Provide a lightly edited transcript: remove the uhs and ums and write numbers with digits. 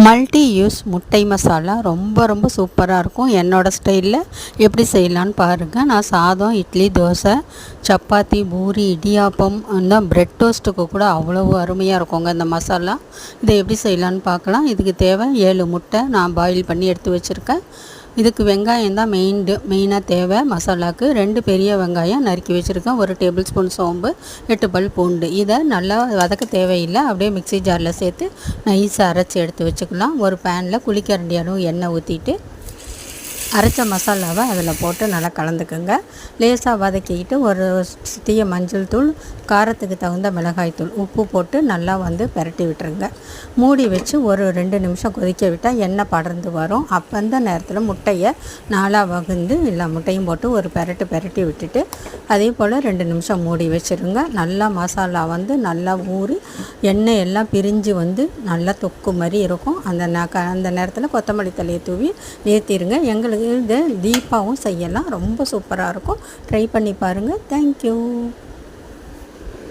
Multi use முட்டை மசாலா ரொம்ப சூப்பராக இருக்கும். என்னோடய ஸ்டைலில் எப்படி செய்யலான்னு பாருங்கள். நான் சாதம், இட்லி, தோசை, சப்பாத்தி, பூரி, இடியாப்பம், இந்த பிரெட் டோஸ்ட்டுக்கு கூட அவ்வளோ அருமையாக இருக்குங்க இந்த மசாலா. இதை எப்படி செய்யலான்னு பார்க்கலாம். இதுக்கு தேவை 7 முட்டை நான் பாயில் பண்ணி எடுத்து வச்சுருக்கேன். இதுக்கு வெங்காயம் தான் மெயினாக தேவை மசாலாவுக்கு. 2 பெரிய வெங்காயம் நறுக்கி வச்சுருக்கேன். 1 டேபிள் ஸ்பூன் சோம்பு, 8 பல் பூண்டு. இதை நல்லா வதக்க தேவையில்லை, அப்படியே மிக்ஸி ஜாரில் சேர்த்து நைஸாக அரைச்சி எடுத்து வச்சுக்கலாம். ஒரு பேனில் குழிக்கரண்டி அளவு எண்ணெய் ஊற்றிட்டு அரைச்ச மசாலாவை அதில் போட்டு நல்லா கலந்துக்குங்க. லேசாக வதக்கிக்கிட்டு ஒரு சிட்டிய மஞ்சள் தூள், காரத்துக்கு தகுந்த மிளகாய் தூள், உப்பு போட்டு நல்லா பெரட்டி விட்டுருங்க. மூடி வச்சு ஒரு 2 நிமிஷம் கொதிக்க விட்டால் எண்ணெய் படர்ந்து வரும். அப்போ அந்த நேரத்தில் முட்டையை 4ஆக வகுந்து எல்லா முட்டையும் போட்டு ஒரு பெரட்டி விட்டுட்டு அதே போல் 2 நிமிஷம் மூடி வச்சுருங்க. நல்லா மசாலா நல்லா ஊறி எண்ணெய் எல்லாம் பிரிஞ்சு நல்லா தொக்கு மாதிரி இருக்கும். அந்த நேரத்தில் கொத்தமல்லி தழையை தூவி நிறுத்திடுங்க. எங்களுக்கு இதை தீபாவும் செய்யலாம். ரொம்ப சூப்பராக இருக்கும். ட்ரை பண்ணி பாருங்கள். தேங்க்யூ.